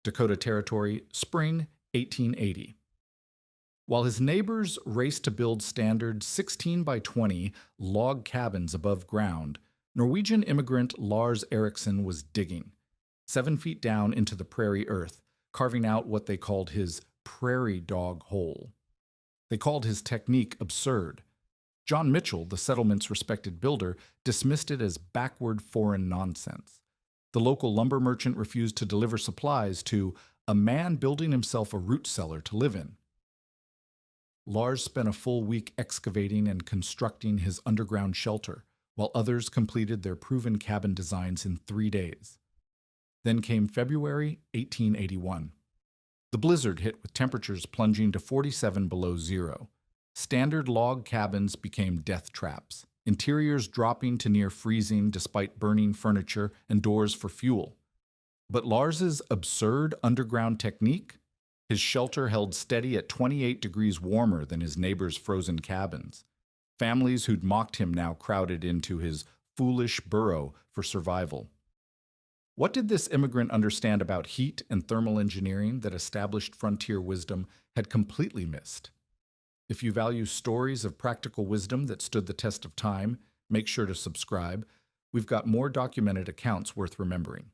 Dakota Territory, spring 1880. While his neighbors raced to build standard 16 by 20 log cabins above ground, Norwegian immigrant Lars Eriksson was digging, 7 feet down into the prairie earth, carving out what they called his prairie dog hole. They called his technique absurd. John Mitchell, the settlement's respected builder, dismissed it as backward foreign nonsense. The local lumber merchant refused to deliver supplies to a man building himself a root cellar to live in. Lars spent a full week excavating and constructing his underground shelter, while others completed their proven cabin designs in 3 days. Then came February 1881. The blizzard hit with temperatures plunging to 47 below zero. Standard log cabins became death traps, interiors dropping to near freezing despite burning furniture and doors for fuel. But Lars's absurd underground technique? His shelter held steady at 28 degrees warmer than his neighbors' frozen cabins. Families who'd mocked him now crowded into his foolish burrow for survival. What did this immigrant understand about heat and thermal engineering that established frontier wisdom had completely missed? If you value stories of practical wisdom that stood the test of time, make sure to subscribe. We've got more documented accounts worth remembering.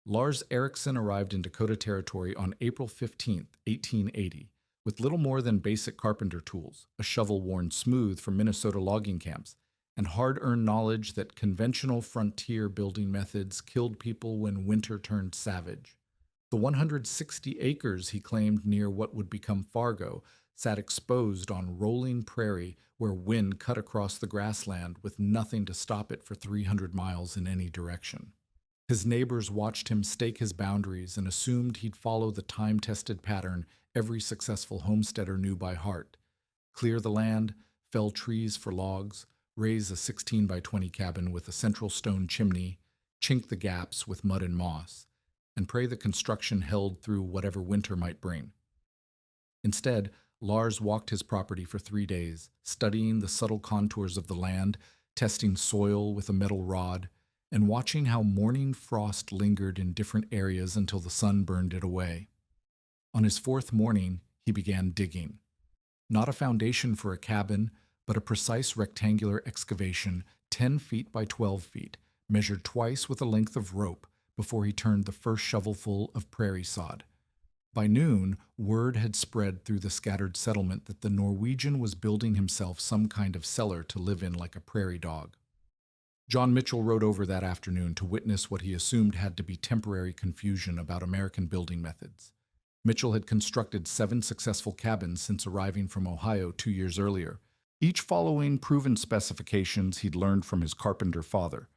Lars Eriksson arrived in Dakota Territory on April 15, 1880, with little more than basic carpenter tools, a shovel worn smooth from Minnesota logging camps, and hard-earned knowledge that conventional frontier building methods killed people when winter turned savage. The 160 acres he claimed near what would become Fargo sat exposed on rolling prairie where wind cut across the grassland with nothing to stop it for 300 miles in any direction. His neighbors watched him stake his boundaries and assumed he'd follow the time-tested pattern every successful homesteader knew by heart: clear the land, fell trees for logs, raise a 16 by 20 cabin with a central stone chimney, chink the gaps with mud and moss, and pray the construction held through whatever winter might bring. Instead, Lars walked his property for 3 days, studying the subtle contours of the land, testing soil with a metal rod, and watching how morning frost lingered in different areas until the sun burned it away. On his 4th morning, he began digging. Not a foundation for a cabin, but a precise rectangular excavation 10 feet by 12 feet, measured twice with a length of rope before he turned the first shovelful of prairie sod. By noon, word had spread through the scattered settlement that the Norwegian was building himself some kind of cellar to live in like a prairie dog. John Mitchell rode over that afternoon to witness what he assumed had to be temporary confusion about American building methods. Mitchell had constructed 7 successful cabins since arriving from Ohio 2 years earlier, each following proven specifications he'd learned from his carpenter father.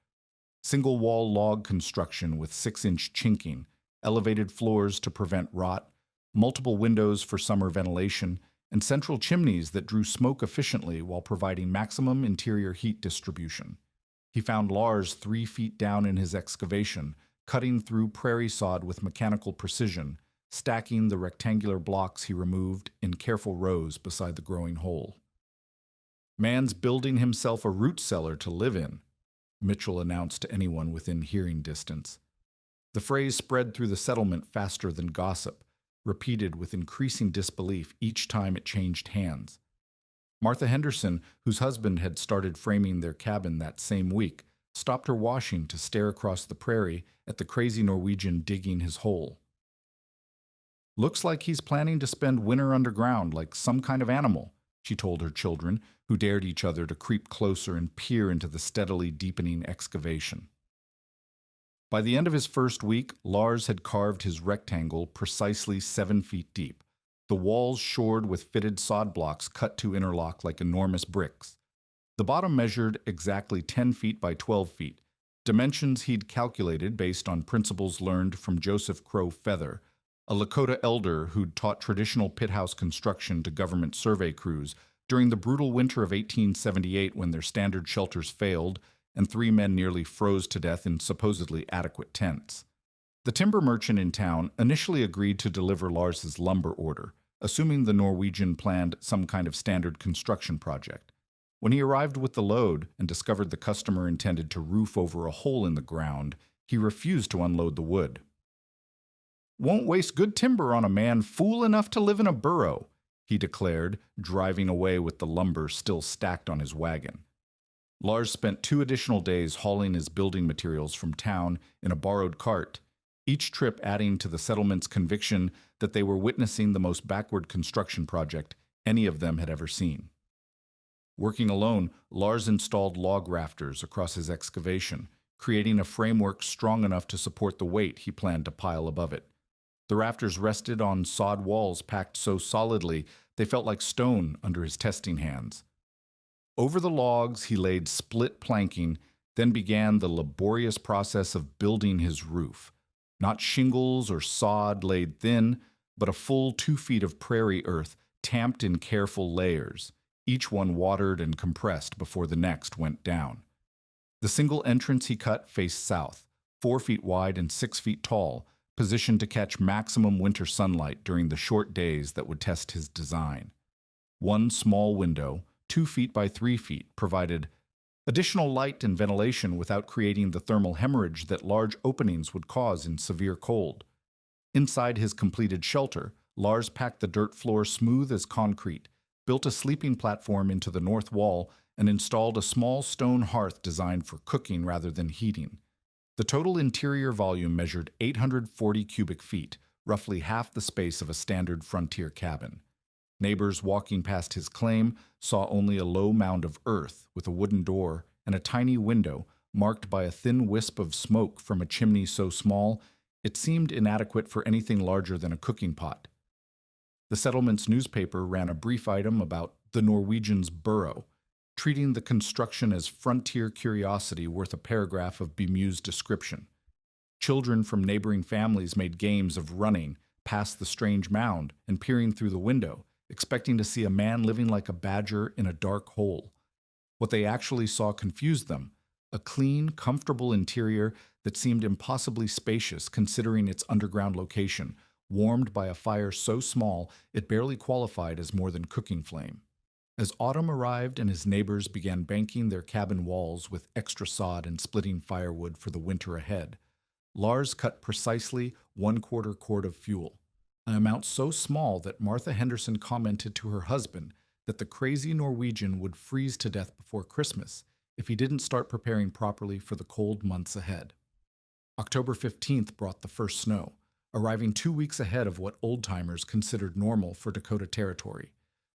Single-wall log construction with 6-inch chinking, elevated floors to prevent rot, multiple windows for summer ventilation, and central chimneys that drew smoke efficiently while providing maximum interior heat distribution. He found Lars 3 feet down in his excavation, cutting through prairie sod with mechanical precision, stacking the rectangular blocks he removed in careful rows beside the growing hole. "Man's building himself a root cellar to live in," Mitchell announced to anyone within hearing distance. The phrase spread through the settlement faster than gossip, repeated with increasing disbelief each time it changed hands. Martha Henderson, whose husband had started framing their cabin that same week, stopped her washing to stare across the prairie at the crazy Norwegian digging his hole. "Looks like he's planning to spend winter underground like some kind of animal," she told her children, who dared each other to creep closer and peer into the steadily deepening excavation. By the end of his first week, Lars had carved his rectangle precisely 7 feet deep, the walls shored with fitted sod blocks cut to interlock like enormous bricks. The bottom measured exactly 10 feet by 12 feet, dimensions he'd calculated based on principles learned from Joseph Crow Feather, a Lakota elder who'd taught traditional pit house construction to government survey crews during the brutal winter of 1878 when their standard shelters failed and 3 men nearly froze to death in supposedly adequate tents. The timber merchant in town initially agreed to deliver Lars's lumber order, assuming the Norwegian planned some kind of standard construction project. When he arrived with the load and discovered the customer intended to roof over a hole in the ground, he refused to unload the wood. Won't waste good timber on a man fool enough to live in a burrow, he declared, driving away with the lumber still stacked on his wagon. Lars spent 2 additional days hauling his building materials from town in a borrowed cart, each trip adding to the settlement's conviction that they were witnessing the most backward construction project any of them had ever seen. Working alone, Lars installed log rafters across his excavation, creating a framework strong enough to support the weight he planned to pile above it. The rafters rested on sod walls packed so solidly they felt like stone under his testing hands. Over the logs, he laid split planking, then began the laborious process of building his roof. Not shingles or sod laid thin, but a full 2 feet of prairie earth tamped in careful layers, each one watered and compressed before the next went down. The single entrance he cut faced south, 4 feet wide and 6 feet tall, positioned to catch maximum winter sunlight during the short days that would test his design. One small window, 2 feet by 3 feet, provided additional light and ventilation without creating the thermal hemorrhage that large openings would cause in severe cold. Inside his completed shelter, Lars packed the dirt floor smooth as concrete, built a sleeping platform into the north wall, and installed a small stone hearth designed for cooking rather than heating. The total interior volume measured 840 cubic feet, roughly half the space of a standard frontier cabin. Neighbors walking past his claim saw only a low mound of earth with a wooden door and a tiny window marked by a thin wisp of smoke from a chimney so small it seemed inadequate for anything larger than a cooking pot. The settlement's newspaper ran a brief item about the Norwegian's burrow, treating the construction as frontier curiosity worth a paragraph of bemused description. Children from neighboring families made games of running past the strange mound and peering through the window, expecting to see a man living like a badger in a dark hole. What they actually saw confused them, a clean, comfortable interior that seemed impossibly spacious considering its underground location, warmed by a fire so small it barely qualified as more than cooking flame. As autumn arrived and his neighbors began banking their cabin walls with extra sod and splitting firewood for the winter ahead, Lars cut precisely 1/4 quart of fuel, an amount so small that Martha Henderson commented to her husband that the crazy Norwegian would freeze to death before Christmas if he didn't start preparing properly for the cold months ahead. October 15th brought the first snow, arriving 2 weeks ahead of what old-timers considered normal for Dakota territory.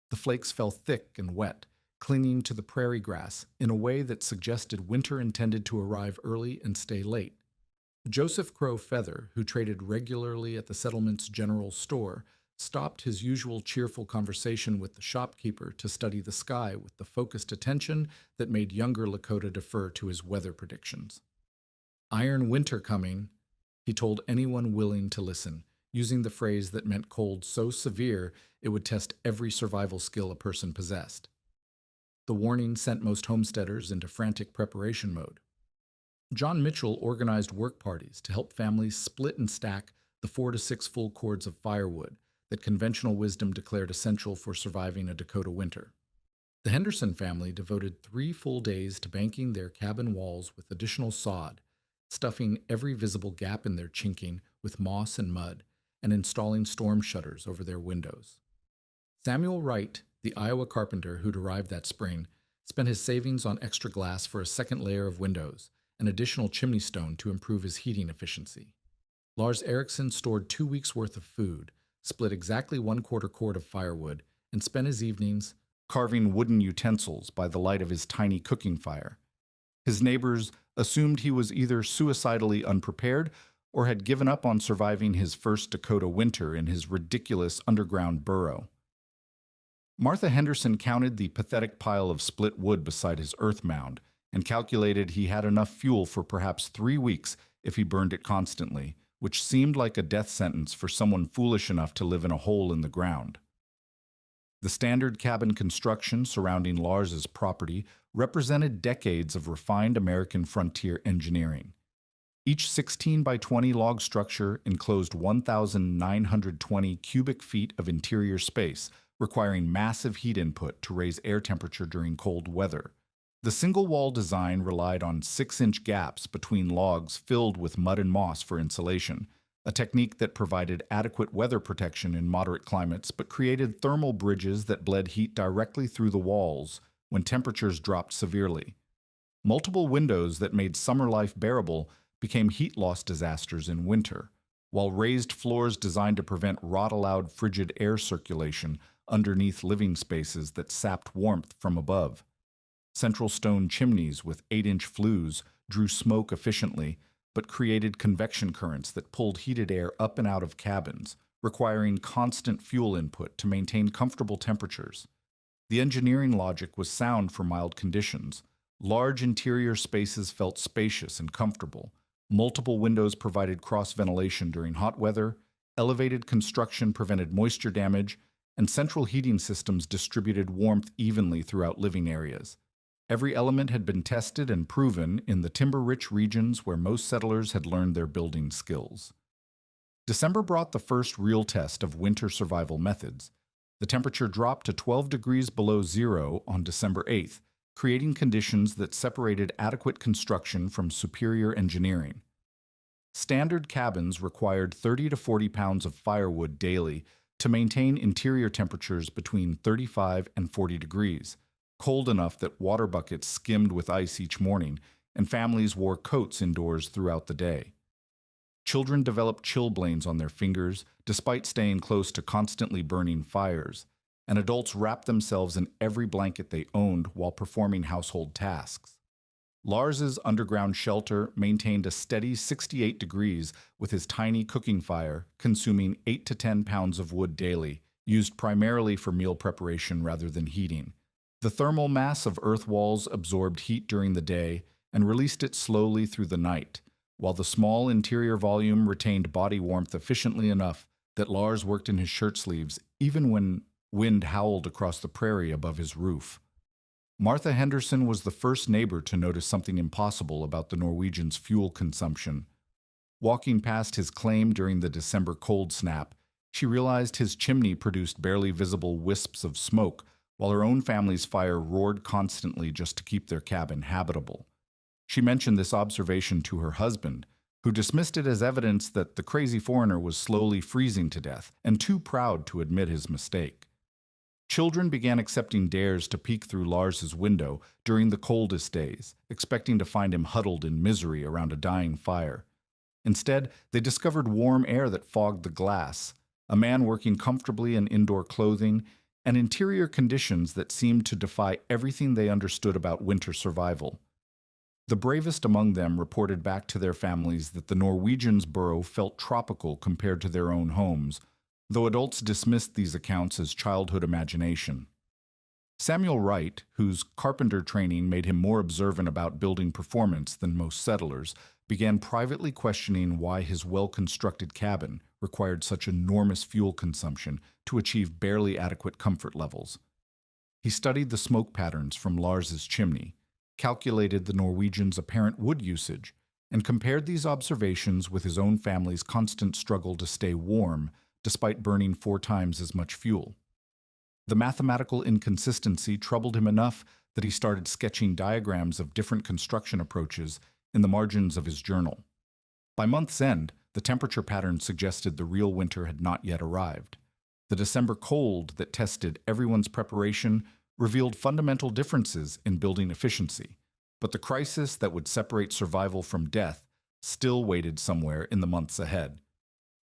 The flakes fell thick and wet, clinging to the prairie grass in a way that suggested winter intended to arrive early and stay late. Joseph Crow Feather, who traded regularly at the settlement's general store, stopped his usual cheerful conversation with the shopkeeper to study the sky with the focused attention that made younger Lakota defer to his weather predictions. "Iron winter coming," he told anyone willing to listen, using the phrase that meant cold so severe it would test every survival skill a person possessed. The warning sent most homesteaders into frantic preparation mode. John Mitchell organized work parties to help families split and stack the 4 to 6 full cords of firewood that conventional wisdom declared essential for surviving a Dakota winter. The Henderson family devoted 3 full days to banking their cabin walls with additional sod, stuffing every visible gap in their chinking with moss and mud, and installing storm shutters over their windows. Samuel Wright, the Iowa carpenter who'd arrived that spring, spent his savings on extra glass for a second layer of windows, an additional chimney stone to improve his heating efficiency. Lars Eriksson stored 2 weeks' worth of food, split exactly 1/4 quart of firewood, and spent his evenings carving wooden utensils by the light of his tiny cooking fire. His neighbors assumed he was either suicidally unprepared or had given up on surviving his first Dakota winter in his ridiculous underground burrow. Martha Henderson counted the pathetic pile of split wood beside his earth mound and calculated he had enough fuel for perhaps 3 weeks if he burned it constantly, which seemed like a death sentence for someone foolish enough to live in a hole in the ground. The standard cabin construction surrounding Lars's property represented decades of refined American frontier engineering. Each 16 by 20 log structure enclosed 1,920 cubic feet of interior space, requiring massive heat input to raise air temperature during cold weather. The single-wall design relied on 6-inch gaps between logs filled with mud and moss for insulation, a technique that provided adequate weather protection in moderate climates but created thermal bridges that bled heat directly through the walls when temperatures dropped severely. Multiple windows that made summer life bearable became heat loss disasters in winter, while raised floors designed to prevent rot allowed frigid air circulation underneath living spaces that sapped warmth from above. Central stone chimneys with 8-inch flues drew smoke efficiently, but created convection currents that pulled heated air up and out of cabins, requiring constant fuel input to maintain comfortable temperatures. The engineering logic was sound for mild conditions. Large interior spaces felt spacious and comfortable. Multiple windows provided cross-ventilation during hot weather, elevated construction prevented moisture damage, and central heating systems distributed warmth evenly throughout living areas. Every element had been tested and proven in the timber-rich regions where most settlers had learned their building skills. December brought the first real test of winter survival methods. The temperature dropped to 12 degrees below zero on December 8th, creating conditions that separated adequate construction from superior engineering. Standard cabins required 30 to 40 pounds of firewood daily to maintain interior temperatures between 35 and 40 degrees, cold enough that water buckets skimmed with ice each morning, and families wore coats indoors throughout the day. Children developed chilblains on their fingers, despite staying close to constantly burning fires, and adults wrapped themselves in every blanket they owned while performing household tasks. Lars's underground shelter maintained a steady 68 degrees with his tiny cooking fire, consuming 8 to 10 pounds of wood daily, used primarily for meal preparation rather than heating. The thermal mass of earth walls absorbed heat during the day and released it slowly through the night, while the small interior volume retained body warmth efficiently enough that Lars worked in his shirt sleeves even when wind howled across the prairie above his roof. Martha Henderson was the first neighbor to notice something impossible about the Norwegian's fuel consumption. Walking past his claim during the December cold snap, she realized his chimney produced barely visible wisps of smoke, while her own family's fire roared constantly just to keep their cabin habitable. She mentioned this observation to her husband, who dismissed it as evidence that the crazy foreigner was slowly freezing to death and too proud to admit his mistake. Children began accepting dares to peek through Lars's window during the coldest days, expecting to find him huddled in misery around a dying fire. Instead, they discovered warm air that fogged the glass, a man working comfortably in indoor clothing, and interior conditions that seemed to defy everything they understood about winter survival. The bravest among them reported back to their families that the Norwegians' burrow felt tropical compared to their own homes, though adults dismissed these accounts as childhood imagination. Samuel Wright, whose carpenter training made him more observant about building performance than most settlers, began privately questioning why his well-constructed cabin required such enormous fuel consumption to achieve barely adequate comfort levels. He studied the smoke patterns from Lars's chimney, calculated the Norwegians' apparent wood usage, and compared these observations with his own family's constant struggle to stay warm despite burning 4 times as much fuel. The mathematical inconsistency troubled him enough that he started sketching diagrams of different construction approaches in the margins of his journal. By month's end, the temperature pattern suggested the real winter had not yet arrived. The December cold that tested everyone's preparation revealed fundamental differences in building efficiency, but the crisis that would separate survival from death still waited somewhere in the months ahead.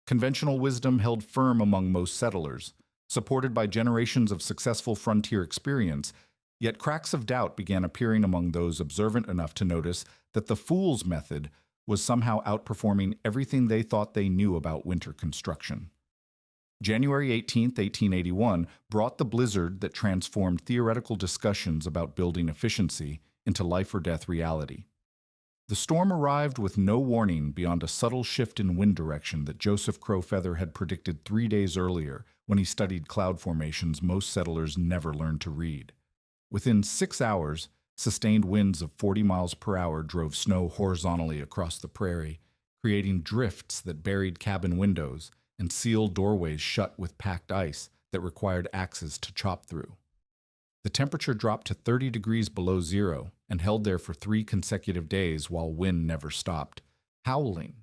Conventional wisdom held firm among most settlers, supported by generations of successful frontier experience, yet cracks of doubt began appearing among those observant enough to notice that the fool's method was somehow outperforming everything they thought they knew about winter construction. January 18, 1881, brought the blizzard that transformed theoretical discussions about building efficiency into life-or-death reality. The storm arrived with no warning beyond a subtle shift in wind direction that Joseph Crowfeather had predicted 3 days earlier when he studied cloud formations most settlers never learned to read. Within 6 hours, sustained winds of 40 miles per hour drove snow horizontally across the prairie, creating drifts that buried cabin windows and sealed doorways shut with packed ice that required axes to chop through. The temperature dropped to 30 degrees below zero and held there for 3 consecutive days while wind never stopped, howling.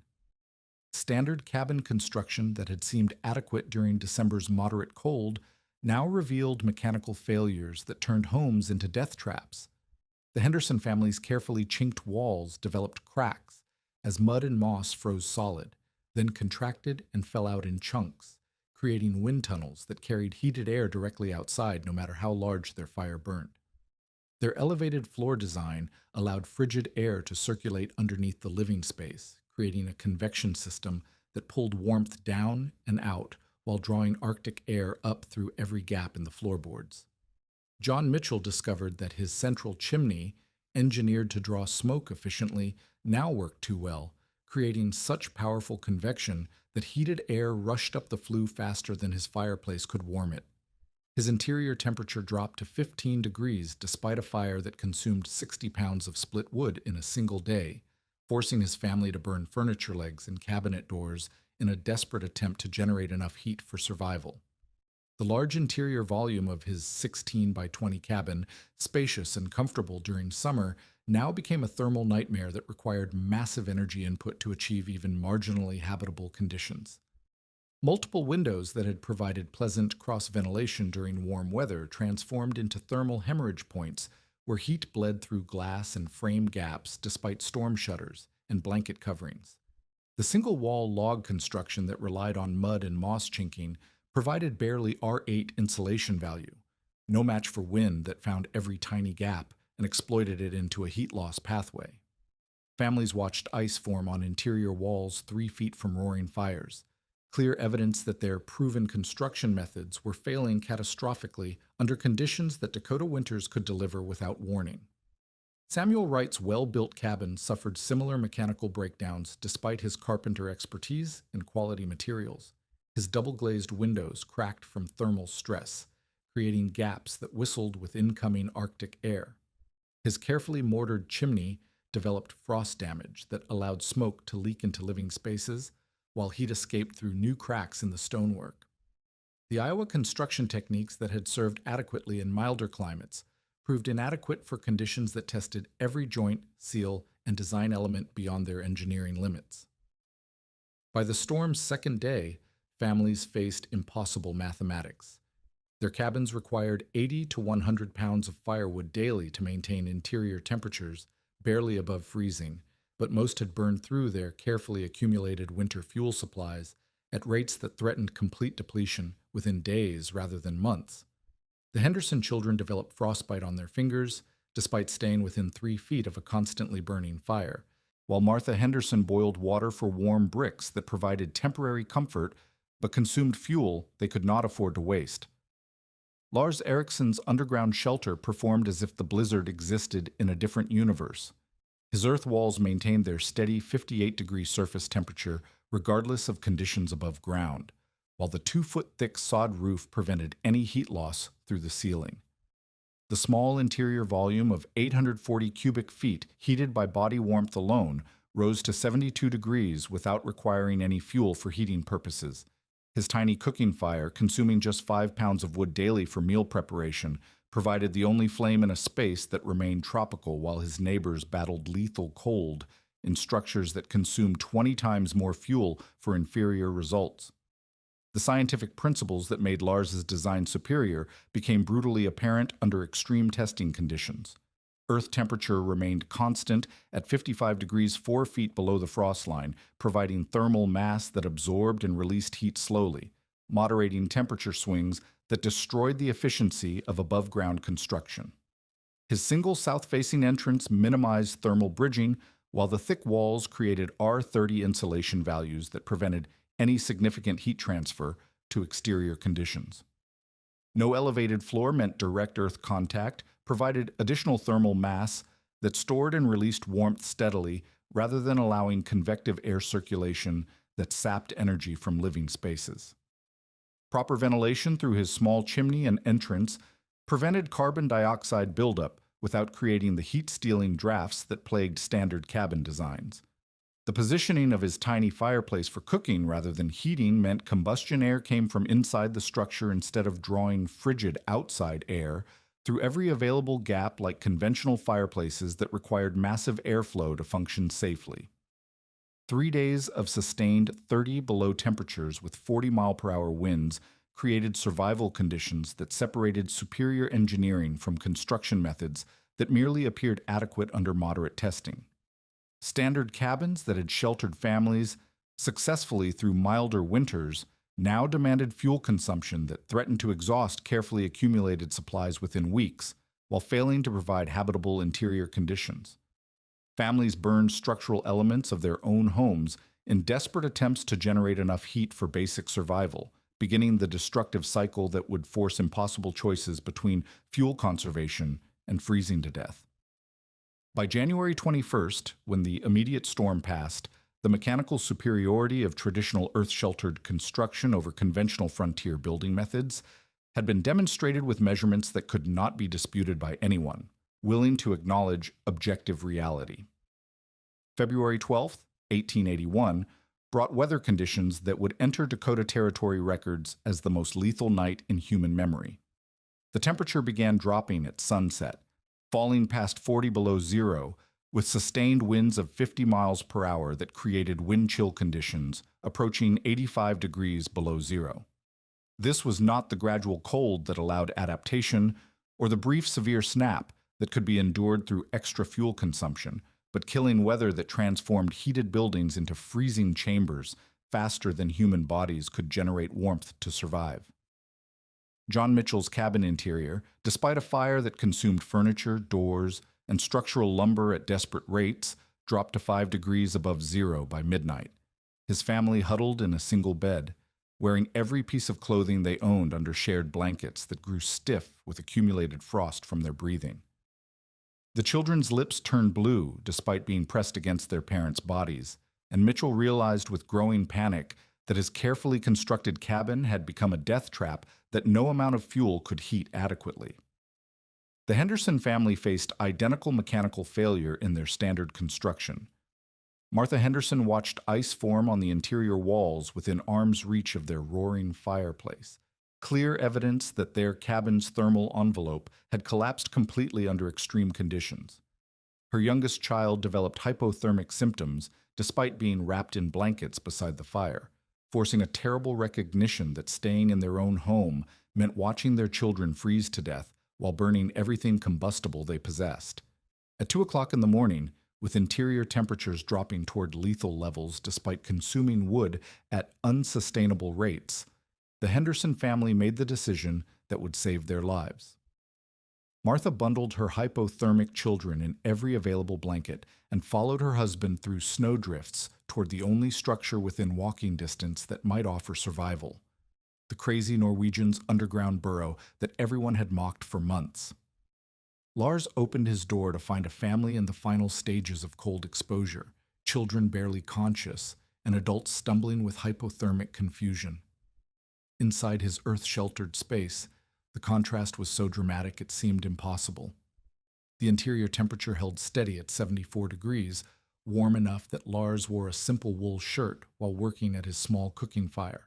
Standard cabin construction that had seemed adequate during December's moderate cold now revealed mechanical failures that turned homes into death traps. The Henderson family's carefully chinked walls developed cracks as mud and moss froze solid, then contracted and fell out in chunks, creating wind tunnels that carried heated air directly outside no matter how large their fire burned. Their elevated floor design allowed frigid air to circulate underneath the living space, creating a convection system that pulled warmth down and out while drawing Arctic air up through every gap in the floorboards. John Mitchell discovered that his central chimney, engineered to draw smoke efficiently, now worked too well, creating such powerful convection that heated air rushed up the flue faster than his fireplace could warm it. His interior temperature dropped to 15 degrees despite a fire that consumed 60 pounds of split wood in a single day, forcing his family to burn furniture legs and cabinet doors in a desperate attempt to generate enough heat for survival. The large interior volume of his 16 by 20 cabin, spacious and comfortable during summer, now became a thermal nightmare that required massive energy input to achieve even marginally habitable conditions. Multiple windows that had provided pleasant cross-ventilation during warm weather transformed into thermal hemorrhage points where heat bled through glass and frame gaps despite storm shutters and blanket coverings. The single-wall log construction that relied on mud and moss chinking provided barely R8 insulation value, no match for wind that found every tiny gap and exploited it into a heat loss pathway. Families watched ice form on interior walls 3 feet from roaring fires, clear evidence that their proven construction methods were failing catastrophically under conditions that Dakota winters could deliver without warning. Samuel Wright's well-built cabin suffered similar mechanical breakdowns despite his carpenter expertise and quality materials. His double-glazed windows cracked from thermal stress, creating gaps that whistled with incoming Arctic air. His carefully mortared chimney developed frost damage that allowed smoke to leak into living spaces, while heat escaped through new cracks in the stonework. The Iowa construction techniques that had served adequately in milder climates proved inadequate for conditions that tested every joint, seal, and design element beyond their engineering limits. By the storm's second day, families faced impossible mathematics. Their cabins required 80 to 100 pounds of firewood daily to maintain interior temperatures barely above freezing, but most had burned through their carefully accumulated winter fuel supplies at rates that threatened complete depletion within days rather than months. The Henderson children developed frostbite on their fingers, despite staying within 3 feet of a constantly burning fire, while Martha Henderson boiled water for warm bricks that provided temporary comfort but consumed fuel they could not afford to waste. Lars Eriksson's underground shelter performed as if the blizzard existed in a different universe. His earth walls maintained their steady 58-degree surface temperature regardless of conditions above ground, while the 2-foot-thick sod roof prevented any heat loss through the ceiling. The small interior volume of 840 cubic feet heated by body warmth alone rose to 72 degrees without requiring any fuel for heating purposes. His tiny cooking fire, consuming just 5 pounds of wood daily for meal preparation, provided the only flame in a space that remained tropical while his neighbors battled lethal cold in structures that consumed 20 times more fuel for inferior results. The scientific principles that made Lars's design superior became brutally apparent under extreme testing conditions. Earth temperature remained constant at 55 degrees 4 feet below the frost line, providing thermal mass that absorbed and released heat slowly, moderating temperature swings that destroyed the efficiency of above-ground construction. His single south-facing entrance minimized thermal bridging, while the thick walls created R30 insulation values that prevented any significant heat transfer to exterior conditions. No elevated floor meant direct earth contact, provided additional thermal mass that stored and released warmth steadily rather than allowing convective air circulation that sapped energy from living spaces. Proper ventilation through his small chimney and entrance prevented carbon dioxide buildup without creating the heat-stealing drafts that plagued standard cabin designs. The positioning of his tiny fireplace for cooking rather than heating meant combustion air came from inside the structure instead of drawing frigid outside air through every available gap like conventional fireplaces that required massive airflow to function safely. 3 days of sustained 30 below temperatures with 40-mile-per-hour winds created survival conditions that separated superior engineering from construction methods that merely appeared adequate under moderate testing. Standard cabins that had sheltered families successfully through milder winters now demanded fuel consumption that threatened to exhaust carefully accumulated supplies within weeks, while failing to provide habitable interior conditions. Families burned structural elements of their own homes in desperate attempts to generate enough heat for basic survival, beginning the destructive cycle that would force impossible choices between fuel conservation and freezing to death. By January 21st, when the immediate storm passed, the mechanical superiority of traditional earth-sheltered construction over conventional frontier building methods had been demonstrated with measurements that could not be disputed by anyone willing to acknowledge objective reality. February 12, 1881, brought weather conditions that would enter Dakota Territory records as the most lethal night in human memory. The temperature began dropping at sunset, falling past 40 below zero, with sustained winds of 50 miles per hour that created wind chill conditions approaching 85 degrees below zero. This was not the gradual cold that allowed adaptation or the brief severe snap that could be endured through extra fuel consumption, but killing weather that transformed heated buildings into freezing chambers faster than human bodies could generate warmth to survive. John Mitchell's cabin interior, despite a fire that consumed furniture, doors, and structural lumber at desperate rates, dropped to 5 degrees above zero by midnight. His family huddled in a single bed, wearing every piece of clothing they owned under shared blankets that grew stiff with accumulated frost from their breathing. The children's lips turned blue despite being pressed against their parents' bodies, and Mitchell realized with growing panic that his carefully constructed cabin had become a death trap that no amount of fuel could heat adequately. The Henderson family faced identical mechanical failure in their standard construction. Martha Henderson watched ice form on the interior walls within arm's reach of their roaring fireplace, clear evidence that their cabin's thermal envelope had collapsed completely under extreme conditions. Her youngest child developed hypothermic symptoms despite being wrapped in blankets beside the fire, forcing a terrible recognition that staying in their own home meant watching their children freeze to death while burning everything combustible they possessed. At 2 o'clock in the morning, with interior temperatures dropping toward lethal levels despite consuming wood at unsustainable rates, the Henderson family made the decision that would save their lives. Martha bundled her hypothermic children in every available blanket and followed her husband through snowdrifts toward the only structure within walking distance that might offer survival: the crazy Norwegian's underground burrow that everyone had mocked for months. Lars opened his door to find a family in the final stages of cold exposure, children barely conscious, and adults stumbling with hypothermic confusion. Inside his earth-sheltered space, the contrast was so dramatic it seemed impossible. The interior temperature held steady at 74 degrees, warm enough that Lars wore a simple wool shirt while working at his small cooking fire.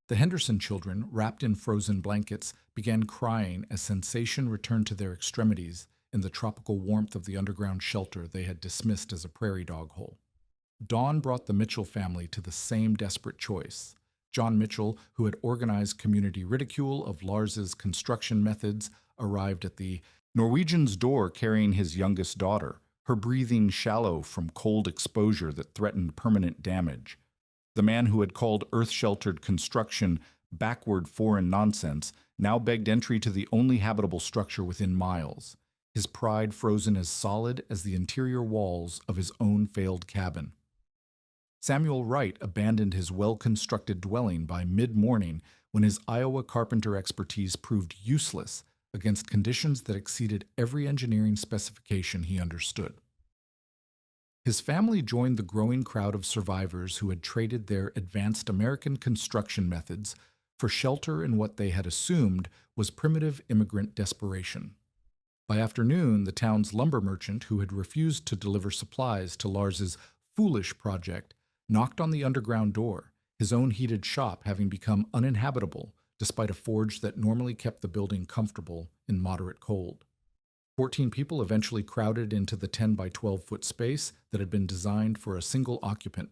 The Henderson children, wrapped in frozen blankets, began crying as sensation returned to their extremities in the tropical warmth of the underground shelter they had dismissed as a prairie dog hole. Dawn brought the Mitchell family to the same desperate choice. John Mitchell, who had organized community ridicule of Lars's construction methods, arrived at the Norwegian's door carrying his youngest daughter, her breathing shallow from cold exposure that threatened permanent damage. The man who had called earth-sheltered construction backward foreign nonsense now begged entry to the only habitable structure within miles, his pride frozen as solid as the interior walls of his own failed cabin. Samuel Wright abandoned his well-constructed dwelling by mid-morning when his Iowa carpenter expertise proved useless against conditions that exceeded every engineering specification he understood. His family joined the growing crowd of survivors who had traded their advanced American construction methods for shelter in what they had assumed was primitive immigrant desperation. By afternoon, the town's lumber merchant, who had refused to deliver supplies to Lars's foolish project, knocked on the underground door, his own heated shop having become uninhabitable despite a forge that normally kept the building comfortable in moderate cold. 14 people eventually crowded into the 10 by 12 foot space that had been designed for a single occupant,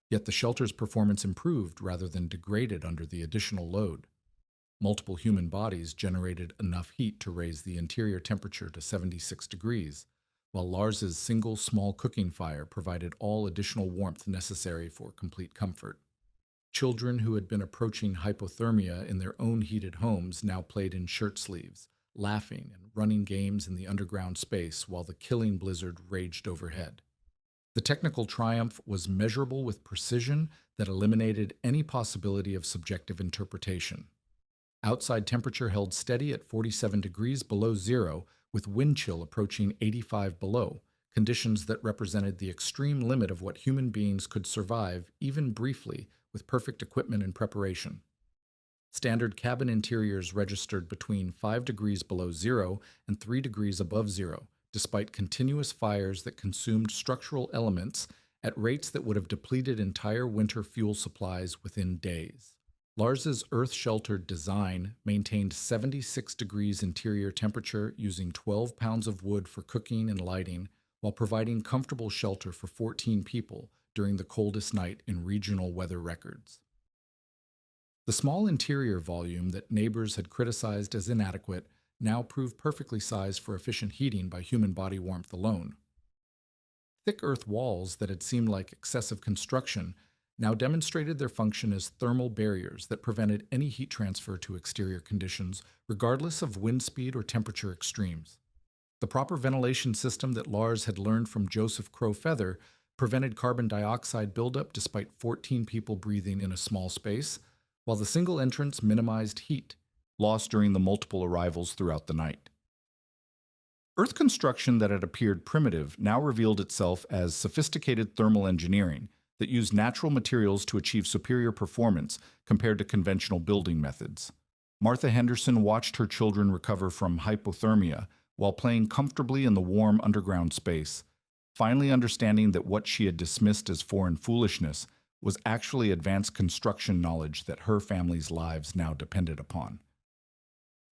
Yet the shelter's performance improved rather than degraded under the additional load. Multiple human bodies generated enough heat to raise the interior temperature to 76 degrees, while Lars's single small cooking fire provided all additional warmth necessary for complete comfort. Children who had been approaching hypothermia in their own heated homes now played in shirt sleeves, laughing and running games in the underground space while the killing blizzard raged overhead. The technical triumph was measurable with precision that eliminated any possibility of subjective interpretation. Outside temperature held steady at 47 degrees below zero, with wind chill approaching 85 below, conditions that represented the extreme limit of what human beings could survive, even briefly, with perfect equipment and preparation. Standard cabin interiors registered between 5 degrees below zero and 3 degrees above zero, despite continuous fires that consumed structural elements at rates that would have depleted entire winter fuel supplies within days. Lars's earth-sheltered design maintained 76 degrees interior temperature using 12 pounds of wood for cooking and lighting, while providing comfortable shelter for 14 people during the coldest night in regional weather records. The small interior volume that neighbors had criticized as inadequate now proved perfectly sized for efficient heating by human body warmth alone. Thick earth walls that had seemed like excessive construction now demonstrated their function as thermal barriers that prevented any heat transfer to exterior conditions, regardless of wind speed or temperature extremes. The proper ventilation system that Lars had learned from Joseph Crow Feather prevented carbon dioxide buildup despite 14 people breathing in a small space, while the single entrance minimized heat lost during the multiple arrivals throughout the night. Earth construction that had appeared primitive now revealed itself as sophisticated thermal engineering that used natural materials to achieve superior performance compared to conventional building methods. Martha Henderson watched her children recover from hypothermia while playing comfortably in the warm underground space, finally understanding that what she had dismissed as foreign foolishness was actually advanced construction knowledge that her family's lives now depended upon.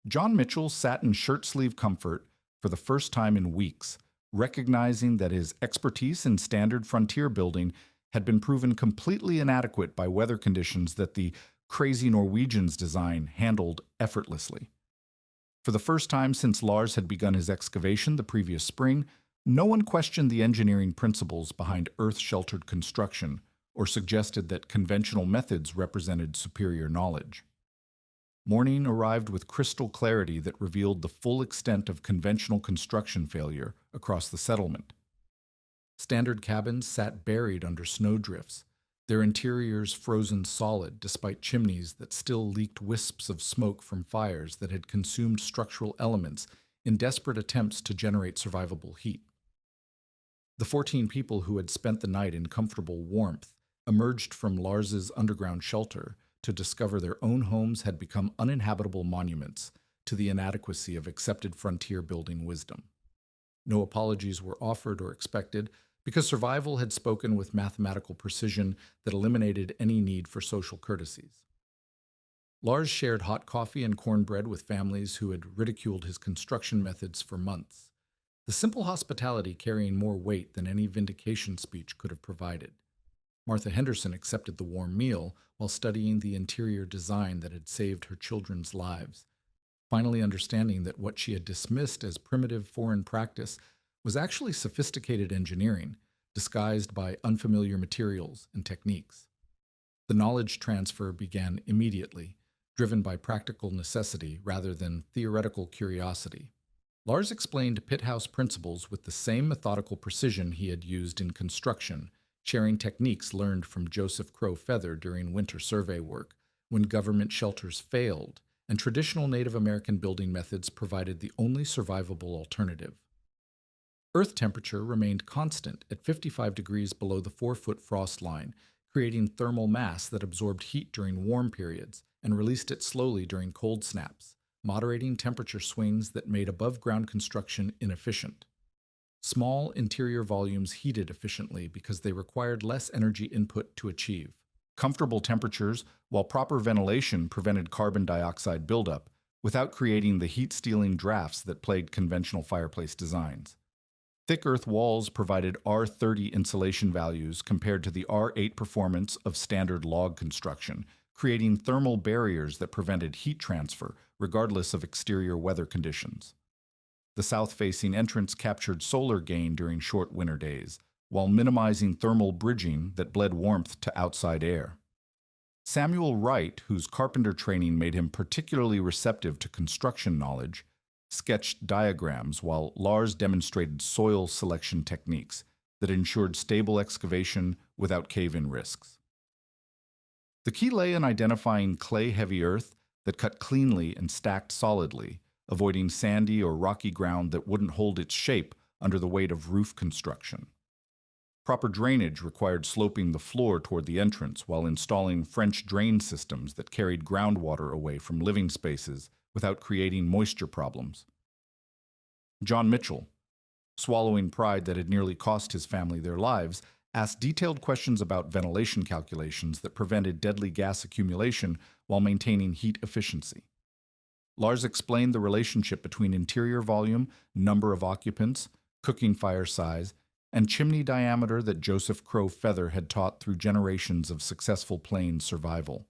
John Mitchell sat in shirt-sleeve comfort for the first time in weeks, recognizing that his expertise in standard frontier building had been proven completely inadequate by weather conditions that the crazy Norwegians' design handled effortlessly. For the first time since Lars had begun his excavation the previous spring, no one questioned the engineering principles behind earth-sheltered construction or suggested that conventional methods represented superior knowledge. Morning arrived with crystal clarity that revealed the full extent of conventional construction failure across the settlement. Standard cabins sat buried under snowdrifts, their interiors frozen solid despite chimneys that still leaked wisps of smoke from fires that had consumed structural elements in desperate attempts to generate survivable heat. The 14 people who had spent the night in comfortable warmth emerged from Lars's underground shelter to discover their own homes had become uninhabitable monuments to the inadequacy of accepted frontier building wisdom. No apologies were offered or expected, because survival had spoken with mathematical precision that eliminated any need for social courtesies. Lars shared hot coffee and cornbread with families who had ridiculed his construction methods for months, the simple hospitality carrying more weight than any vindication speech could have provided. Martha Henderson accepted the warm meal while studying the interior design that had saved her children's lives, finally understanding that what she had dismissed as primitive foreign practice was actually sophisticated engineering, disguised by unfamiliar materials and techniques. The knowledge transfer began immediately, driven by practical necessity rather than theoretical curiosity. Lars explained pit house principles with the same methodical precision he had used in construction, sharing techniques learned from Joseph Crow Feather during winter survey work, when government shelters failed and traditional Native American building methods provided the only survivable alternative. Earth temperature remained constant at 55 degrees below the 4-foot frost line, creating thermal mass that absorbed heat during warm periods and released it slowly during cold snaps, moderating temperature swings that made above-ground construction inefficient. Small interior volumes heated efficiently because they required less energy input to achieve comfortable temperatures, while proper ventilation prevented carbon dioxide buildup without creating the heat-stealing drafts that plagued conventional fireplace designs. Thick earth walls provided R30 insulation values compared to the R8 performance of standard log construction, creating thermal barriers that prevented heat transfer, regardless of exterior weather conditions. The south-facing entrance captured solar gain during short winter days, while minimizing thermal bridging that bled warmth to outside air. Samuel Wright, whose carpenter training made him particularly receptive to construction knowledge, sketched diagrams while Lars demonstrated soil selection techniques that ensured stable excavation without cave-in risks. The key lay in identifying clay-heavy earth that cut cleanly and stacked solidly, avoiding sandy or rocky ground that wouldn't hold its shape under the weight of roof construction. Proper drainage required sloping the floor toward the entrance while installing French drain systems that carried groundwater away from living spaces without creating moisture problems. John Mitchell, swallowing pride that had nearly cost his family their lives, asked detailed questions about ventilation calculations that prevented deadly gas accumulation while maintaining heat efficiency. Lars explained the relationship between interior volume, number of occupants, cooking fire size, and chimney diameter that Joseph Crow Feather had taught through generations of successful plains survival.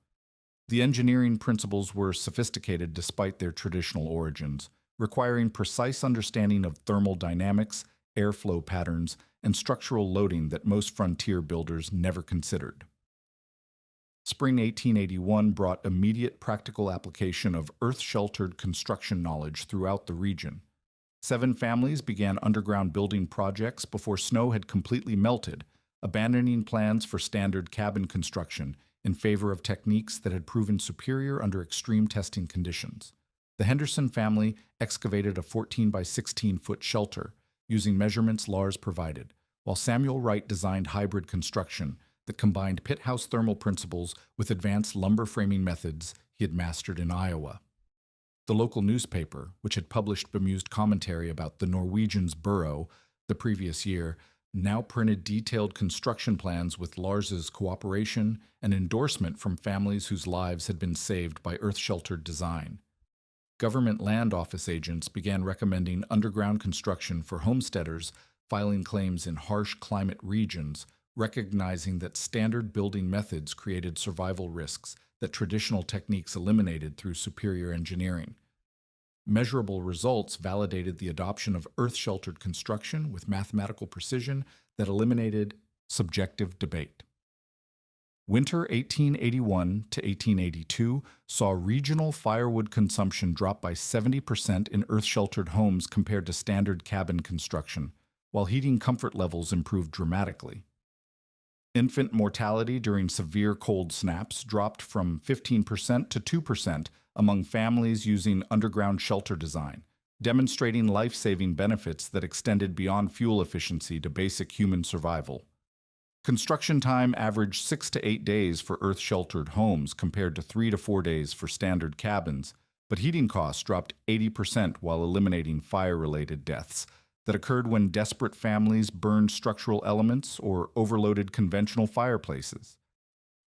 The engineering principles were sophisticated despite their traditional origins, requiring precise understanding of thermal dynamics, airflow patterns, and structural loading that most frontier builders never considered. Spring 1881 brought immediate practical application of earth-sheltered construction knowledge throughout the region. 7 families began underground building projects before snow had completely melted, abandoning plans for standard cabin construction in favor of techniques that had proven superior under extreme testing conditions. The Henderson family excavated a 14 by 16-foot shelter, using measurements Lars provided, while Samuel Wright designed hybrid construction that combined pit house thermal principles with advanced lumber framing methods he had mastered in Iowa. The local newspaper, which had published bemused commentary about the Norwegians' burrow the previous year, now printed detailed construction plans with Lars's cooperation and endorsement from families whose lives had been saved by earth-sheltered design. Government land office agents began recommending underground construction for homesteaders filing claims in harsh climate regions, recognizing that standard building methods created survival risks that traditional techniques eliminated through superior engineering. Measurable results validated the adoption of earth-sheltered construction with mathematical precision that eliminated subjective debate. Winter 1881 to 1882 saw regional firewood consumption drop by 70% in earth-sheltered homes compared to standard cabin construction, while heating comfort levels improved dramatically. Infant mortality during severe cold snaps dropped from 15% to 2% among families using underground shelter design, demonstrating life-saving benefits that extended beyond fuel efficiency to basic human survival. Construction time averaged 6 to 8 days for earth-sheltered homes compared to 3 to 4 days for standard cabins, but heating costs dropped 80% while eliminating fire-related deaths that occurred when desperate families burned structural elements or overloaded conventional fireplaces.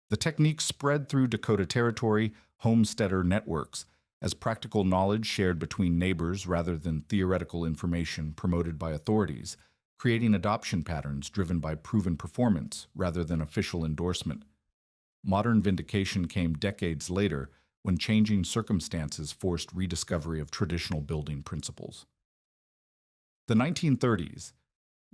The technique spread through Dakota Territory homesteader networks as practical knowledge shared between neighbors rather than theoretical information promoted by authorities, creating adoption patterns driven by proven performance rather than official endorsement. Modern vindication came decades later when changing circumstances forced rediscovery of traditional building principles. The 1930s.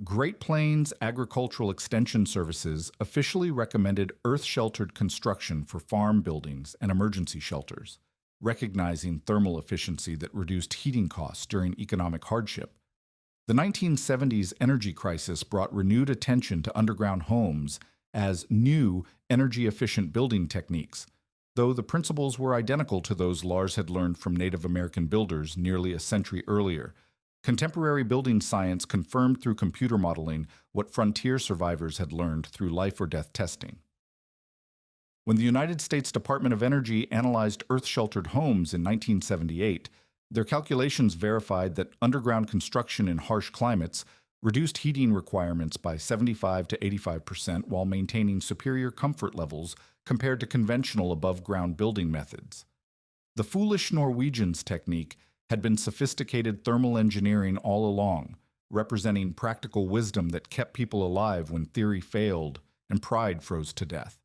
Great Plains Agricultural Extension Services officially recommended earth-sheltered construction for farm buildings and emergency shelters, recognizing thermal efficiency that reduced heating costs during economic hardship. The 1970s energy crisis brought renewed attention to underground homes as new, energy-efficient building techniques, though the principles were identical to those Lars had learned from Native American builders nearly a century earlier. Contemporary building science confirmed through computer modeling what frontier survivors had learned through life-or-death testing. When the United States Department of Energy analyzed earth-sheltered homes in 1978, their calculations verified that underground construction in harsh climates reduced heating requirements by 75 to 85% while maintaining superior comfort levels compared to conventional above-ground building methods. The foolish Norwegians technique had been sophisticated thermal engineering all along, representing practical wisdom that kept people alive when theory failed and pride froze to death.